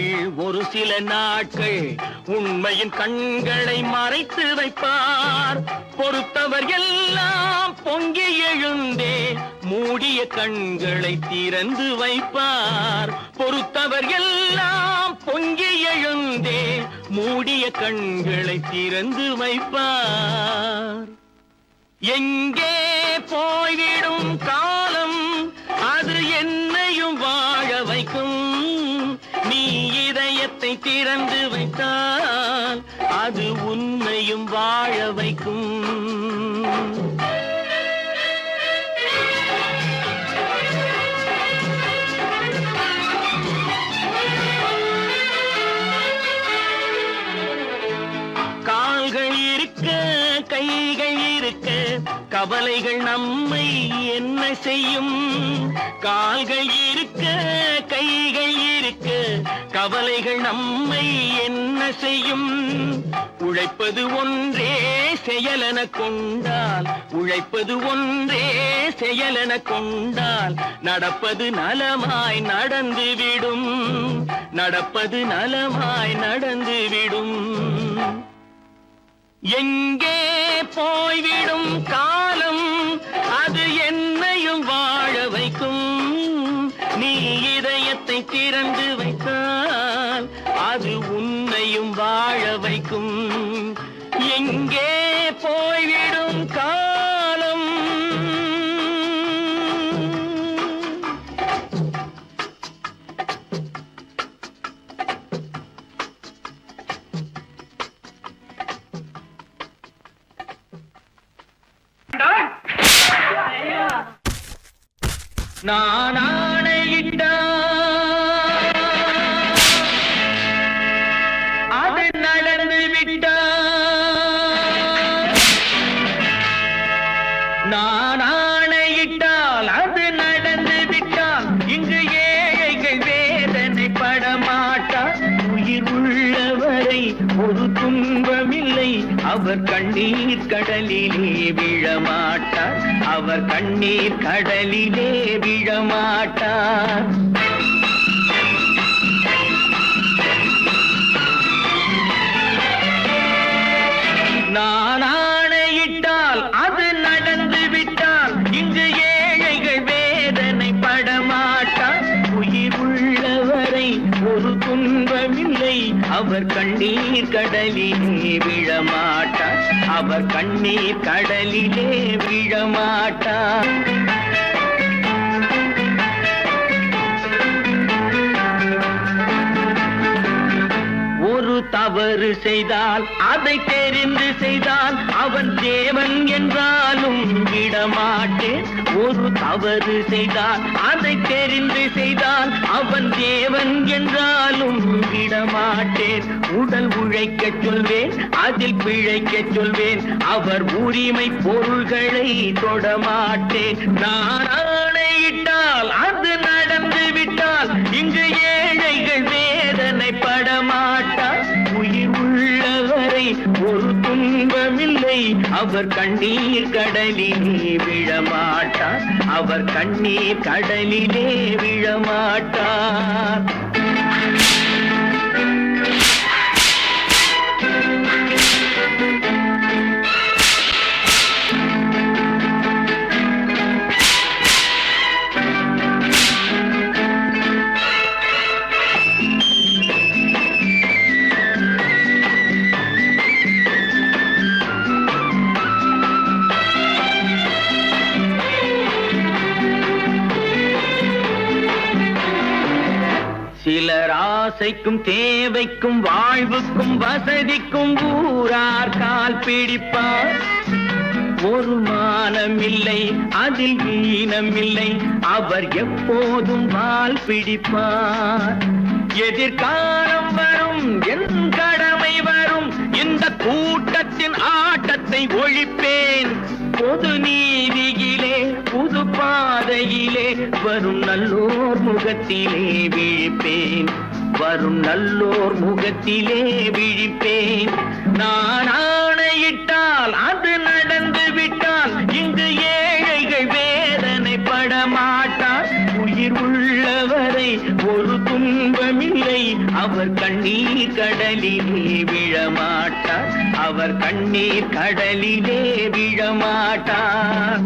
ஒரு சில நாட்கள் உண்மையின் கண்களை மறைத்து வைப்பார். பொறுத்தவர் எல்லாம் பொங்கி எழுந்தே மூடிய கண்களை திறந்து வைப்பார். பொறுத்தவர் எல்லாம் பொங்கி எழுந்தே மூடிய கண்களை திறந்து வைப்பார். எங்கே போய்விடும் காலம் அது என்னையும் வாழ வைக்கும். நீ இதயத்தை திறந்து வைத்தால் அது உன்னையும் வாழ வைக்கும். கால்கள் இருக்க கைகள் இருக்க கவலைகள் நம்மை என்ன செய்யும். கால்கள் இருக்க கைகள் இருக்க கவலைகள் நம்மை என்ன செய்யும். உழைப்பது ஒன்றே செயலென கொண்டால், உழைப்பது ஒன்றே செயலென கொண்டால் நடப்பது நலமாய் நடந்துவிடும், நடப்பது நலமாய் நடந்துவிடும். எங்கே போய்விடும் காலம் அது என்னையும் வாழ வைக்கும். நீ இதயத்தை திறந்து வைத்தால் அது உன்னையும் வாழ வைக்கும். எங்கே போய்விடும் காலம் நான் ஆணையிட்டால் அது நடந்து விட்டால். நான் ஆணையிட்டால் அது நடந்து விட்டால் இங்கு ஏழைகள் வேதனை படமாட்டார். உயிர் உள்ளவரை ஒரு துன்பமில்லை, அவர் கண்ணீர் கடலிலே விழமாட்டார், அவர் கண்ணீர் கடலிலே விழமாட்டார். நான் ஆணையிட்டால் அது நடந்து விட்டால் இங்கு ஏழைகள் வேதனை படமாட்டார். உயிர் உள்ளவரை ஒரு துன்பமில்லை, அவர் கண்ணீர் கடலிலே விழமாட்டார், அவர் கண்ணீர் கடலிலே விழமாட்டார். ஒரு தவறு செய்தால் அதை தெரிந்து செய்தால் அவன் தேவன் என்றாலும் விடமாட்டேன். ஒரு தவறு செய்தால் அதை தெரிந்து செய்தால் அவன் தேவன் என்றாலும் விடமாட்டேன். உடல் உழைக்கச் சொல்வேன், அதில் பிழைக்கச் சொல்வேன், அவர் உரிமை பொருள்களை தொடமாட்டேன். நான் ஆணையிட்டால் அது நடந்து விட்டால் இங்கு ஏழைகள் வேதனை படமாட்டார். உயிர் உள்ளவரை துன்பமில்லை அவர் கண்ணீர் கடலிலே விழமாட்டார் அவர் கண்ணீர் கடலிலே விழமாட்டார் சிலர் ஆசைக்கும் தேவைக்கும் வாழ்வுக்கும் வசதிக்கும் ஊரார் கால் பிடிப்பார் ஒரு மானமில்லை அதில் ஈனமில்லை அவர் எப்போதும் வால் பிடிப்பார் எதிர்காலம் வரும் என் கடமை வரும் இந்த கூட்டத்தின் ஆட்டத்தை ஒழிப்பேன் பொது நீதியிலே புது பாதையிலே வரும் நல்லோர் முகத்திலே விழிப்பேன் வரும் நல்லோர் முகத்திலே விழிப்பேன் நான் ஆணையிட்டால் அது நடந்து விட்டால் இங்கு ஏழைகள் வேதனைப்பட மாட்டார் உயிர் உள்ளவரை ஒரு துன்பமில்லை அவர் கண்ணீர் கடலிலே விழமாட்டார் அவர் கண்ணீர் கடலிலே விழமாட்டார்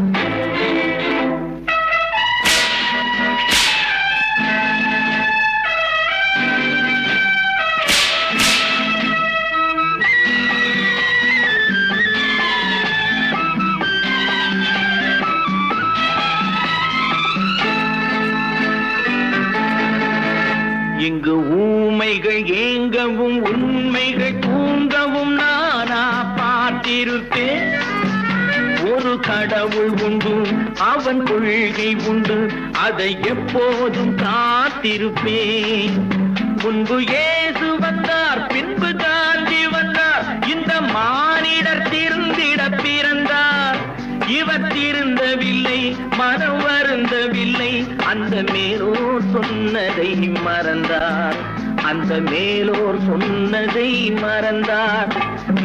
இங்கு ஊமைகள் ஏங்கவும் உண்மைகள் தூங்கவும் நானா பார்த்திருப்பேன் ஒரு கடவுள் உண்டு அவன் கொள்கை உண்டு அதை எப்போதும் காத்திருப்பேன் முன்பு இயேசு வந்தார் பின்பு காந்தி வந்தார் இந்த மானிடர் திருந்திட பிறந்தார் இவர் திருந்தவில்லை மனம் வருந்தவில்லை அந்த மேலோர் சொன்னதை மறந்தார் அந்த மேலோர் சொன்னதை மறந்தார்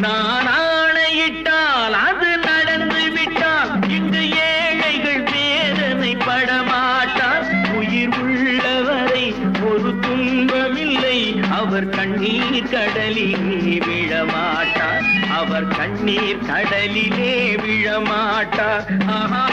நான் ஆணையிட்டால் அது நடந்து விட்டால் இங்கு ஏழைகள் வேதனைப்பட மாட்டார் உயிர் உள்ளவரை ஒரு துன்பமில்லை அவர் கண்ணீர் கடலிலே விழமாட்டார் அவர் கண்ணீர் கடலிலே விழமாட்டார் ஆஹா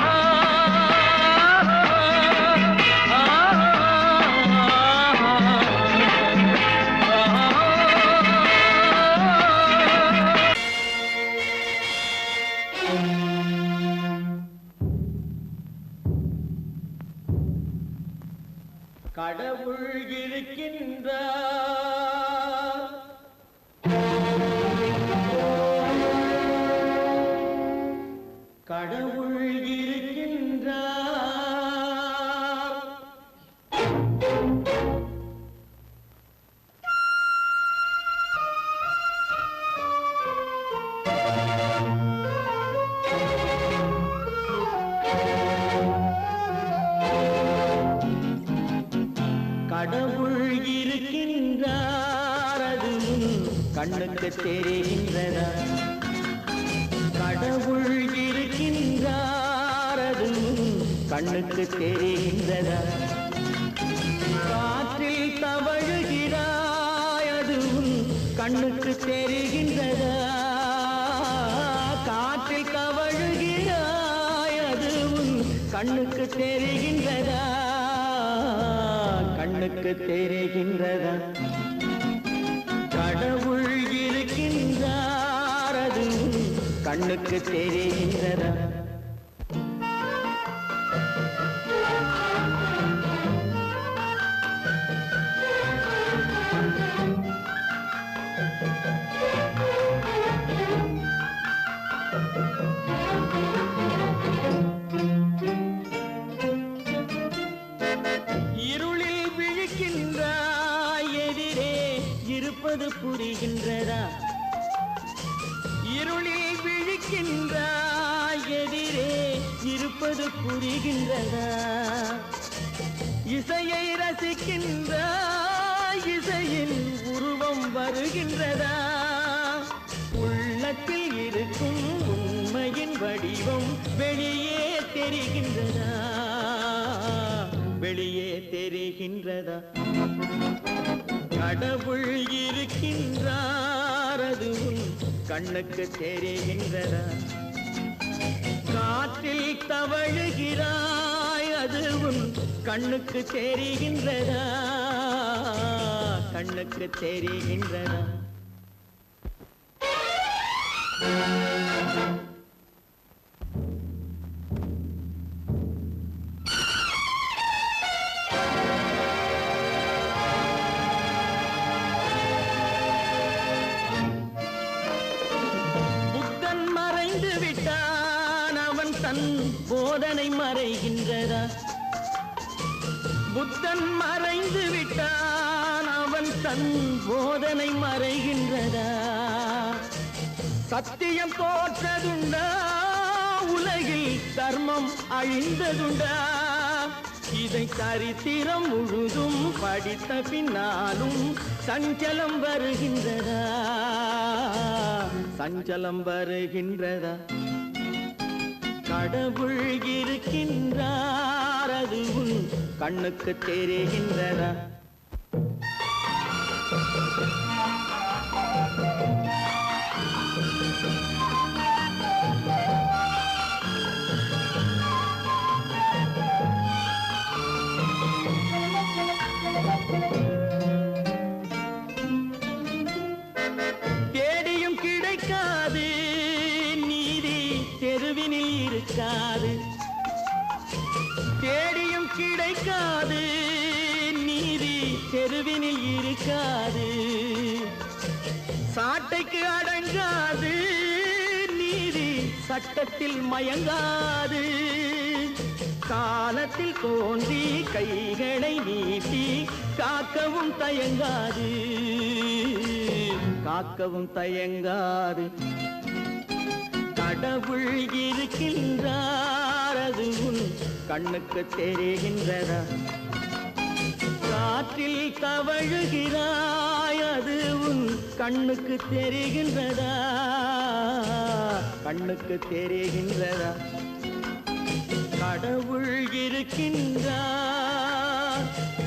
கடவுள் இருக்கின்றார் கடவுள் இருக்கின்றார் கடவுள் இருக்கின்றார் அது கண்ணுக்கு தெரிகின்றதா கடவுள் இருக்கின்றார் அது கண்ணுக்கு தெரிகின்றதா காற்றில் தவழுகிறாய் அது கண்ணுக்கு தெரிகின்றதா காற்றில் தவழுகிறாய் அது கண்ணுக்கு தெரிகின்றதா கண்ணுக்கு தெரிகின்றதா கடவுள் இருக்கின்றார் அது கண்ணுக்கு தெரிகின்றதா இருளில் விழிக்கின்றாய் எதிரே இருப்பது புரிகின்றதா இருளில் விழிக்கின்றாய் எதிரே இருப்பது புரிகின்றதா இசையை ரசிக்கின்றாய் இசையின் உருவம் வருகின்றதா உள்ளத்தில் இருக்கும் உண்மையின் வடிவம் வெளியே தெரிகின்றதா, வெளியே தெரிகின்றதா? கடவுள் இருக்கின்றார், அது உன் கண்ணுக்கு தெரிகின்றதா? காற்றில் தவழுகிறாய், அது உன் கண்ணுக்கு தெரிகின்றதா, கண்ணுக்கு தெரிகின்றதா? புத்தன் மறைந்து விட்டான், அவன் தன் போதனை மறைகின்றதா? புத்தன் மறைந்து விட்டான், அவன் தன் போதனை மறைகின்றதா? சத்தியம் தோற்றதுண்டா, உலகில் தர்மம் அழிந்ததுண்டா? இதை சரித்திரம் முழுதும் படித்த பின்னாலும் சஞ்சலம் வருகின்றதா, சஞ்சலம் வருகின்றதா? கடவுள் இருக்கின்றார், அது உன் கண்ணுக்கு தெரிகின்றதா? தேடியும் கிடைக்காது நீதி, தெருவினில் இருக்காது. தேடியும் கிடைக்காது நீதி, தெருவினில் இருக்காது. சாட்டைக்கு அடங்காது நீதி, சட்டத்தில் மயங்காது. காலத்தில் தோன்றி கைகளை நீட்டி காக்கவும் தயங்காது, காக்கவும் தயங்காது. கடவுள் இருக்கின்றார், அது உன் கண்ணுக்கு தெரிகின்றதா? காற்றில் தவழுகிறாய், அது உன் கண்ணுக்கு தெரிகின்றதா, கண்ணுக்கு தெரிகின்றதா? கடவுள் இருக்கின்றார்,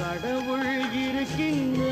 கடவுள் இருக்கின்றார்.